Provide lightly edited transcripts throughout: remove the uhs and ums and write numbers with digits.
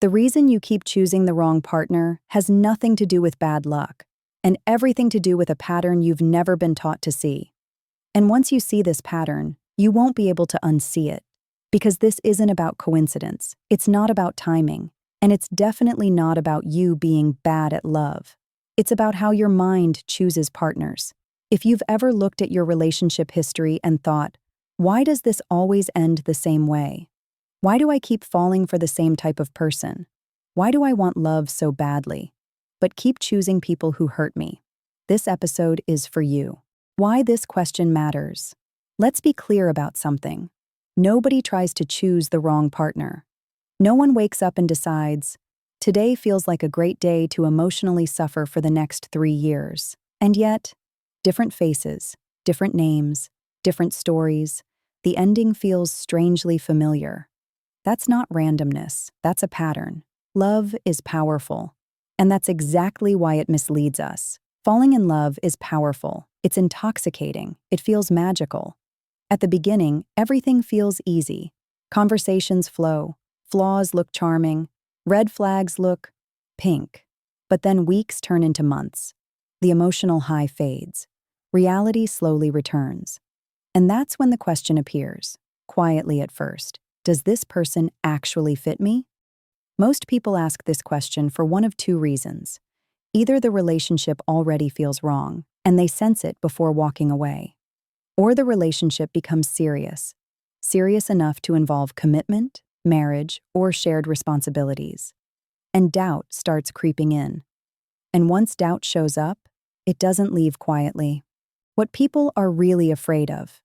The reason you keep choosing the wrong partner has nothing to do with bad luck, and everything to do with a pattern you've never been taught to see. And once you see this pattern, you won't be able to unsee it, because this isn't about coincidence, it's not about timing, and it's definitely not about you being bad at love. It's about how your mind chooses partners. If you've ever looked at your relationship history and thought, why does this always end the same way? Why do I keep falling for the same type of person? Why do I want love so badly, but keep choosing people who hurt me? This episode is for you. Why this question matters. Let's be clear about something. Nobody tries to choose the wrong partner. No one wakes up and decides, today feels like a great day to emotionally suffer for the next 3 years. And yet, different faces, different names, different stories, the ending feels strangely familiar. That's not randomness, that's a pattern. Love is powerful, and that's exactly why it misleads us. Falling in love is powerful, it's intoxicating, it feels magical. At the beginning, everything feels easy. Conversations flow, flaws look charming, red flags look pink. But then weeks turn into months. The emotional high fades. Reality slowly returns. And that's when the question appears, quietly at first. Does this person actually fit me? Most people ask this question for one of two reasons. Either the relationship already feels wrong, and they sense it before walking away. Or the relationship becomes serious enough to involve commitment, marriage, or shared responsibilities. And doubt starts creeping in. And once doubt shows up, it doesn't leave quietly. What people are really afraid of.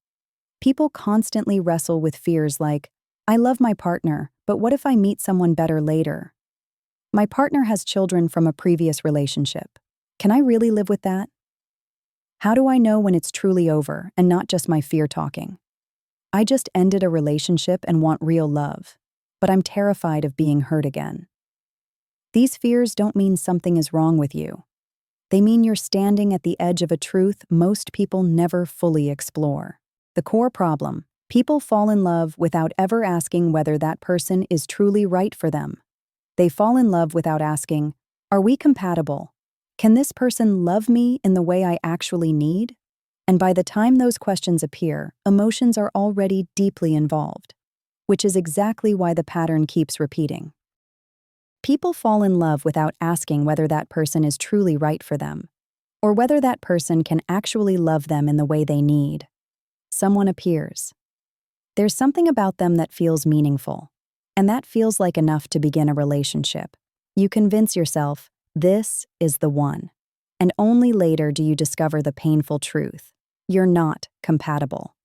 People constantly wrestle with fears like, I love my partner, but what if I meet someone better later? My partner has children from a previous relationship. Can I really live with that? How do I know when it's truly over and not just my fear talking? I just ended a relationship and want real love, but I'm terrified of being hurt again. These fears don't mean something is wrong with you. They mean you're standing at the edge of a truth most people never fully explore. The core problem: people fall in love without ever asking whether that person is truly right for them. They fall in love without asking, are we compatible? Can this person love me in the way I actually need? And by the time those questions appear, emotions are already deeply involved, which is exactly why the pattern keeps repeating. People fall in love without asking whether that person is truly right for them, or whether that person can actually love them in the way they need. Someone appears. There's something about them that feels meaningful, and that feels like enough to begin a relationship. You convince yourself, this is the one. And only later do you discover the painful truth. You're not compatible.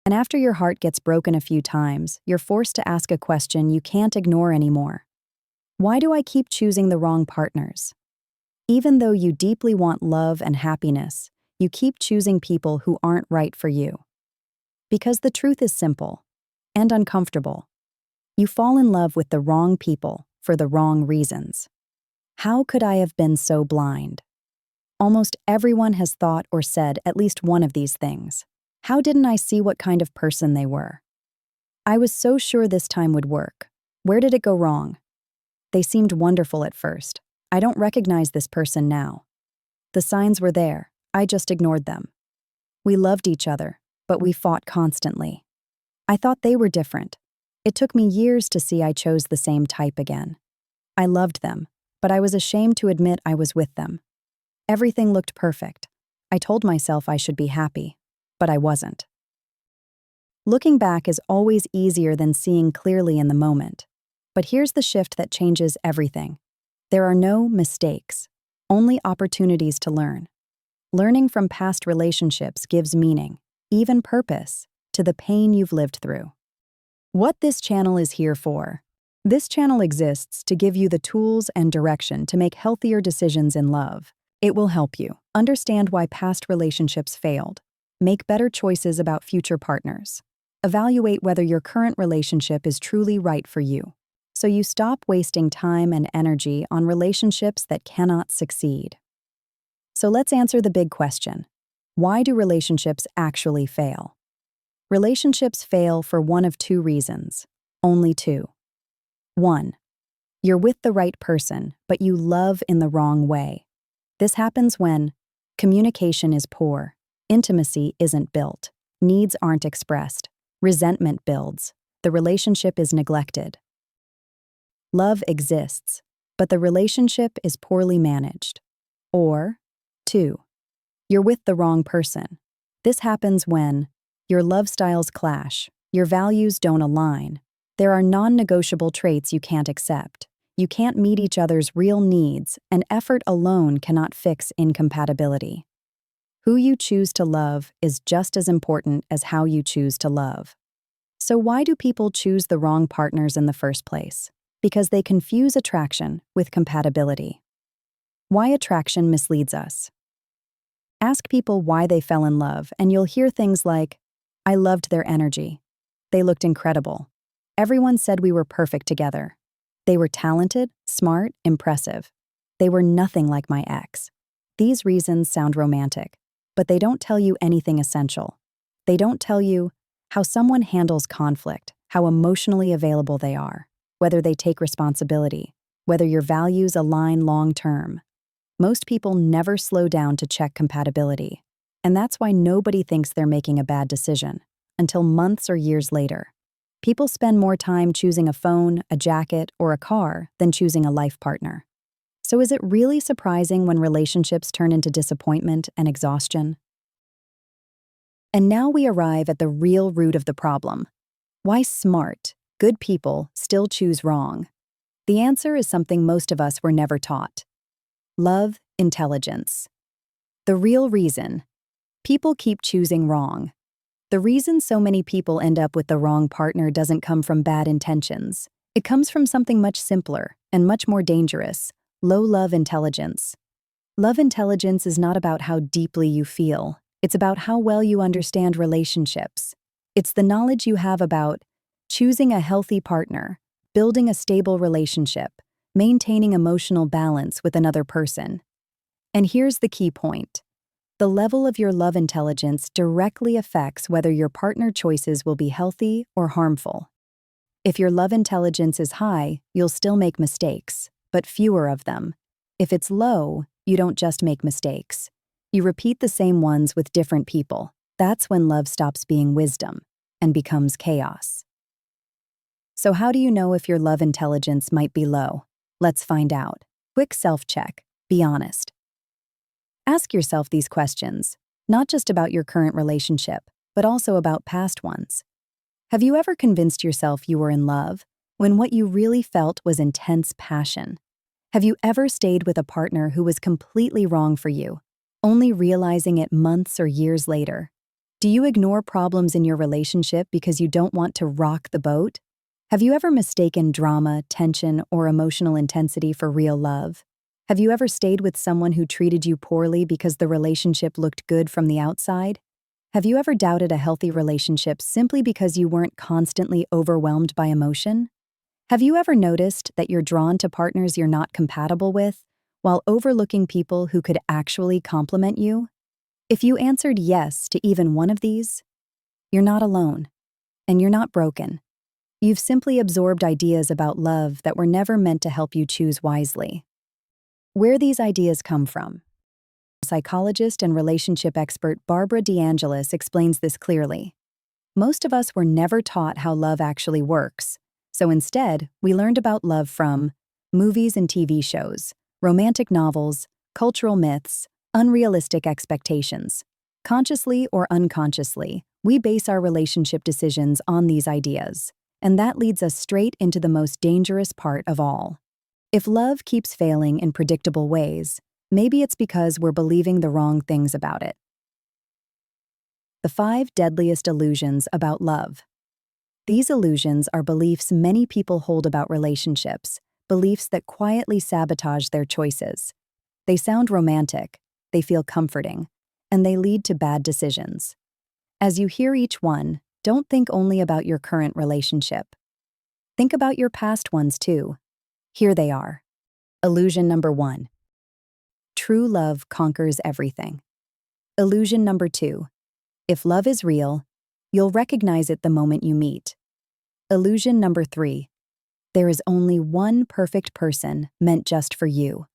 And after your heart gets broken a few times, you're forced to ask a question you can't ignore anymore. Why do I keep choosing the wrong partners? Even though you deeply want love and happiness, you keep choosing people who aren't right for you. Because the truth is simple and uncomfortable. You fall in love with the wrong people for the wrong reasons. How could I have been so blind? Almost everyone has thought or said at least one of these things. How didn't I see what kind of person they were? I was so sure this time would work. Where did it go wrong? They seemed wonderful at first. I don't recognize this person now. The signs were there. I just ignored them. We loved each other, but we fought constantly. I thought they were different. It took me years to see I chose the same type again. I loved them, but I was ashamed to admit I was with them. Everything looked perfect. I told myself I should be happy, but I wasn't. Looking back is always easier than seeing clearly in the moment. But here's the shift that changes everything. There are no mistakes, only opportunities to learn. Learning from past relationships gives meaning, even purpose, to the pain you've lived through. What this channel is here for. This channel exists to give you the tools and direction to make healthier decisions in love. It will help you understand why past relationships failed, make better choices about future partners, evaluate whether your current relationship is truly right for you, so you stop wasting time and energy on relationships that cannot succeed. So let's answer the big question. Why do relationships actually fail? Relationships fail for one of two reasons. Only two. 1. You're with the right person, but you love in the wrong way. This happens when communication is poor, intimacy isn't built, needs aren't expressed, resentment builds, the relationship is neglected. Love exists, but the relationship is poorly managed. Or 2. You're with the wrong person. This happens when your love styles clash, your values don't align, there are non-negotiable traits you can't accept, you can't meet each other's real needs, and effort alone cannot fix incompatibility. Who you choose to love is just as important as how you choose to love. So why do people choose the wrong partners in the first place? Because they confuse attraction with compatibility. Why attraction misleads us. Ask people why they fell in love, and you'll hear things like, "I loved their energy. They looked incredible. Everyone said we were perfect together. They were talented, smart, impressive. They were nothing like my ex." These reasons sound romantic, but they don't tell you anything essential. They don't tell you how someone handles conflict, how emotionally available they are, whether they take responsibility, whether your values align long-term. Most people never slow down to check compatibility, and that's why nobody thinks they're making a bad decision until months or years later. People spend more time choosing a phone, a jacket, or a car than choosing a life partner. So is it really surprising when relationships turn into disappointment and exhaustion? And now we arrive at the real root of the problem. Why smart, good people still choose wrong? The answer is something most of us were never taught. Love, intelligence. The real reason people keep choosing wrong. The reason so many people end up with the wrong partner doesn't come from bad intentions. It comes from something much simpler and much more dangerous: low love intelligence. Love intelligence is not about how deeply you feel. It's about how well you understand relationships. It's the knowledge you have about choosing a healthy partner, building a stable relationship, maintaining emotional balance with another person. And here's the key point. The level of your love intelligence directly affects whether your partner choices will be healthy or harmful. If your love intelligence is high, you'll still make mistakes, but fewer of them. If it's low, you don't just make mistakes. You repeat the same ones with different people. That's when love stops being wisdom and becomes chaos. So how do you know if your love intelligence might be low? Let's find out. Quick self-check. Be honest. Ask yourself these questions, not just about your current relationship, but also about past ones. Have you ever convinced yourself you were in love when what you really felt was intense passion? Have you ever stayed with a partner who was completely wrong for you, only realizing it months or years later? Do you ignore problems in your relationship because you don't want to rock the boat? Have you ever mistaken drama, tension, or emotional intensity for real love? Have you ever stayed with someone who treated you poorly because the relationship looked good from the outside? Have you ever doubted a healthy relationship simply because you weren't constantly overwhelmed by emotion? Have you ever noticed that you're drawn to partners you're not compatible with, while overlooking people who could actually complement you? If you answered yes to even one of these, you're not alone, and you're not broken. You've simply absorbed ideas about love that were never meant to help you choose wisely. Where these ideas come from? Psychologist and relationship expert Barbara De Angelis explains this clearly. Most of us were never taught how love actually works, so instead, we learned about love from movies and TV shows, romantic novels, cultural myths, unrealistic expectations. Consciously or unconsciously, we base our relationship decisions on these ideas, and that leads us straight into the most dangerous part of all. If love keeps failing in predictable ways, maybe it's because we're believing the wrong things about it. The 5 deadliest illusions about love. These illusions are beliefs many people hold about relationships, beliefs that quietly sabotage their choices. They sound romantic, they feel comforting, and they lead to bad decisions. As you hear each one, don't think only about your current relationship. Think about your past ones too. Here they are. Illusion number 1. True love conquers everything. Illusion number 2. If love is real, you'll recognize it the moment you meet. Illusion number 3. There is only one perfect person meant just for you.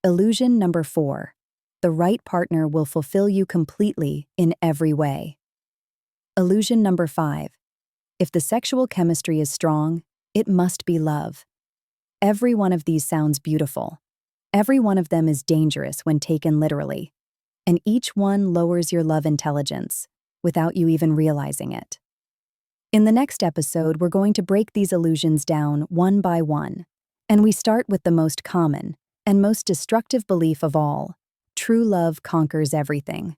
Illusion number 4. The right partner will fulfill you completely in every way. Illusion number 5. If the sexual chemistry is strong, it must be love. Every one of these sounds beautiful. Every one of them is dangerous when taken literally. And each one lowers your love intelligence without you even realizing it. In the next episode, we're going to break these illusions down one by one. And we start with the most common and most destructive belief of all: true love conquers everything.